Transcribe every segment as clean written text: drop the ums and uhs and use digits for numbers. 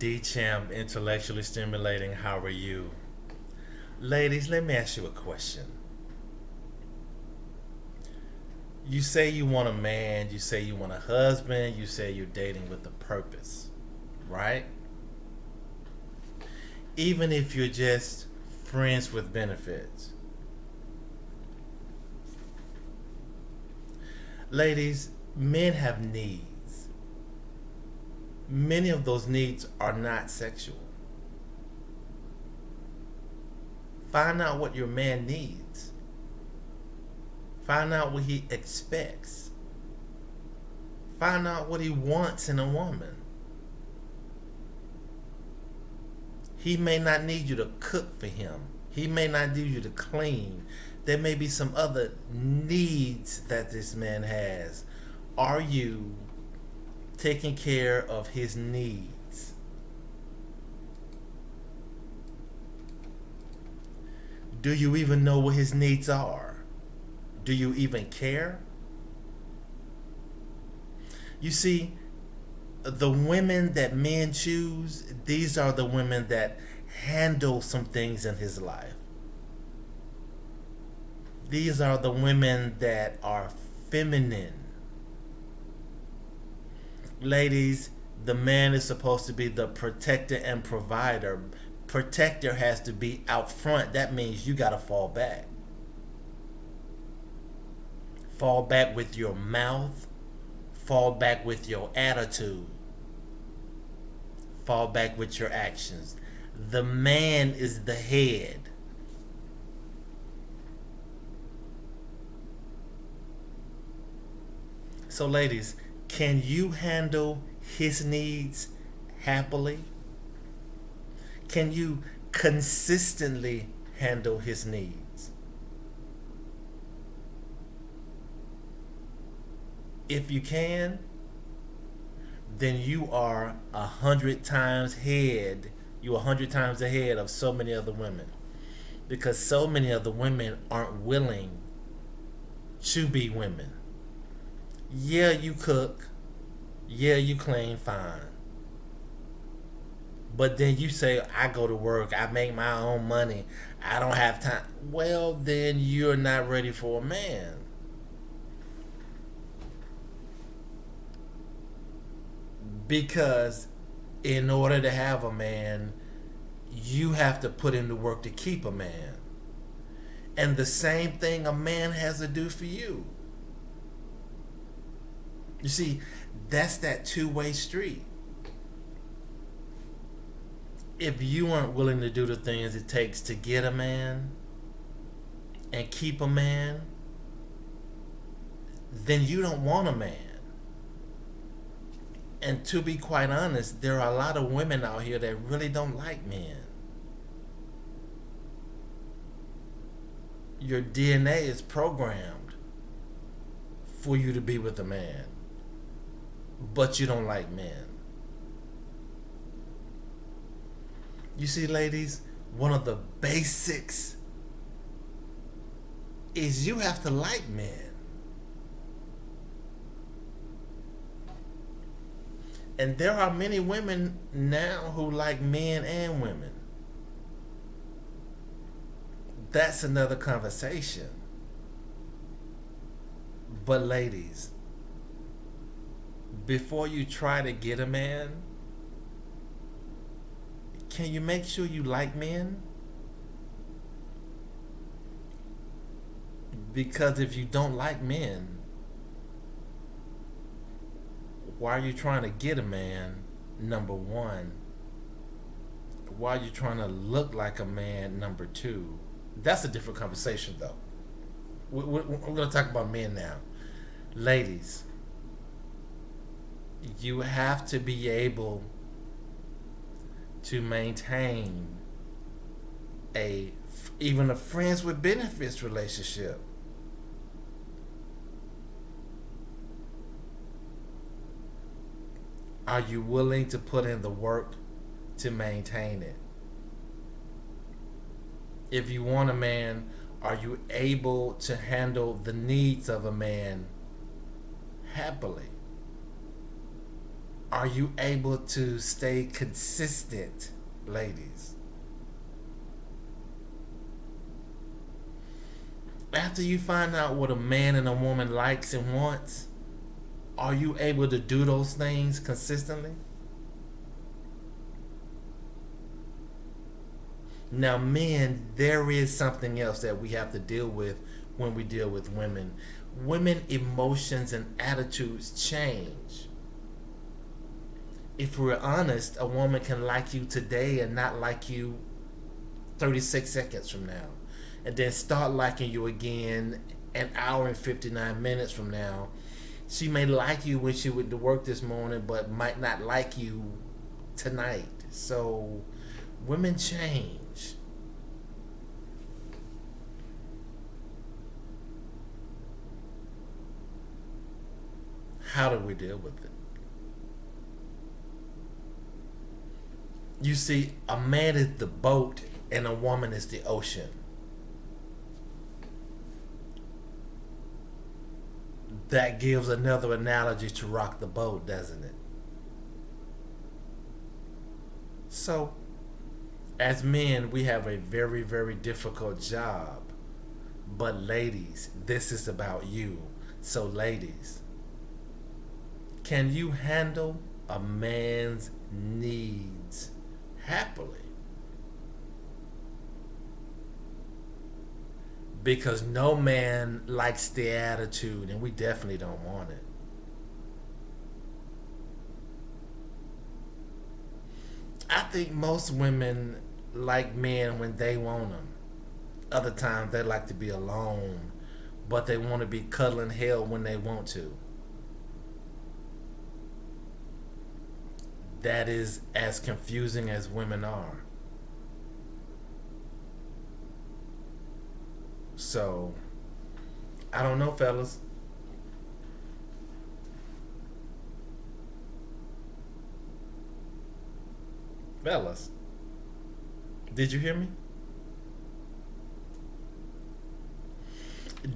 D-Champ, intellectually stimulating. How are you? Ladies, let me ask you a question. You say you want a man, you say you want a husband, you say you're dating with a purpose, right? Even if you're just friends with benefits. Ladies, men have needs. Many of those needs are not sexual. Find out what your man needs. Find out what he expects. Find out what he wants in a woman. He may not need you to cook for him. He may not need you to clean. There may be some other needs that this man has. Are you taking care of his needs? Do you even know what his needs are? Do you even care? You see, the women that men choose, these are the women that handle some things in his life. These are the women that are feminine. Ladies, the man is supposed to be the protector and provider. Protector has to be out front. That means you got to fall back. Fall back with your mouth. Fall back with your attitude. Fall back with your actions. The man is the head. So, ladies, can you handle his needs happily? Can you consistently handle his needs? If you can, then you are 100 times ahead. You're 100 times ahead of so many other women, because so many other women aren't willing to be women. Yeah, you cook. Yeah, you clean, fine. But then you say, I go to work, I make my own money, I don't have time. Well, then you're not ready for a man. Because in order to have a man, you have to put in the work to keep a man. And the same thing a man has to do for you. You see, that's that two-way street. If you aren't willing to do the things it takes to get a man and keep a man, then you don't want a man. And to be quite honest, there are a lot of women out here that really don't like men. Your DNA is programmed for you to be with a man, but you don't like men. You see, ladies, one of the basics is you have to like men. And there are many women now who like men and women. That's another conversation. But ladies, before you try to get a man, can you make sure you like men? Because if you don't like men, why are you trying to get a man? Number one. Why are you trying to look like a man? Number two. That's a different conversation, though. We're going to talk about men now. Ladies, you have to be able to maintain even a friends with benefits relationship. Are you willing to put in the work to maintain it? If you want a man, are you able to handle the needs of a man happily? Are you able to stay consistent, ladies? After you find out what a man and a woman likes and wants, are you able to do those things consistently? Now, men, there is something else that we have to deal with when we deal with women. Women emotions and attitudes change. If we're honest, a woman can like you today and not like you 36 seconds from now, and then start liking you again an hour and 59 minutes from now. She may like you when she went to work this morning, but might not like you tonight. So women change. How do we deal with it? You see, a man is the boat and a woman is the ocean. That gives another analogy to rock the boat, doesn't it? So, as men, we have a very, very difficult job. But, ladies, this is about you. So, ladies, can you handle a man's needs happily? Because no man likes the attitude, and we definitely don't want it. I think most women like men when they want them. Other times they like to be alone, but they want to be cuddling hell when they want to. That is as confusing as women are. So, I don't know, fellas. Fellas, did you hear me?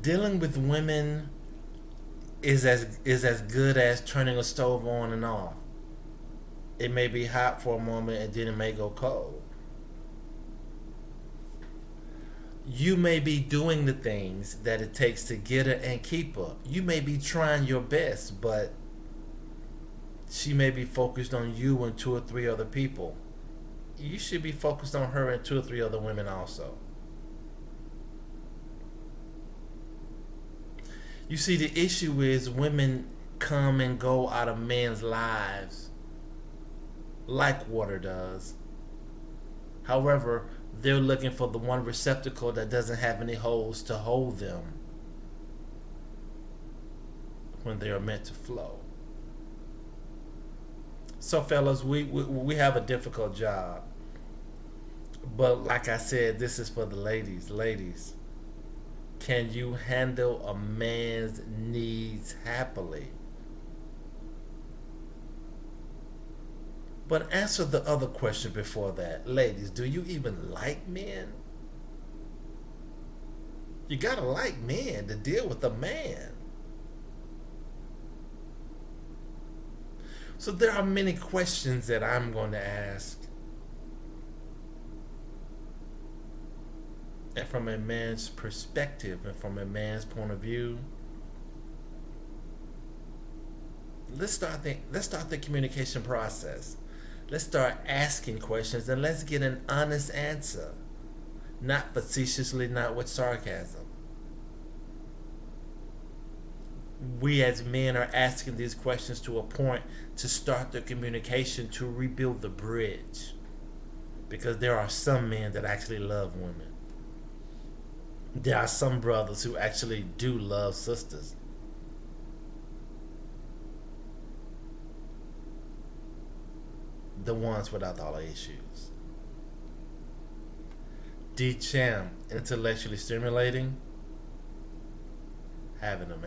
Dealing with women is as good as turning a stove on and off. It may be hot for a moment and then it may go cold. You may be doing the things that it takes to get her and keep her. You may be trying your best, but she may be focused on you and two or three other people. You should be focused on her and two or three other women also. You see, the issue is women come and go out of men's lives like water does. However, they're looking for the one receptacle that doesn't have any holes to hold them when they are meant to flow. So, fellas, we have a difficult job. But like I said, this is for the ladies. Ladies, can you handle a man's needs happily? But answer the other question before that. Ladies, do you even like men? You gotta like men to deal with a man. So there are many questions that I'm going to ask. And from a man's perspective and from a man's point of view, let's start the communication process. Let's start asking questions and let's get an honest answer. Not facetiously, not with sarcasm. We as men are asking these questions to a point to start the communication to rebuild the bridge. Because there are some men that actually love women. There are some brothers who actually do love sisters. The ones without all the issues. D Champ, intellectually stimulating. Have an amazing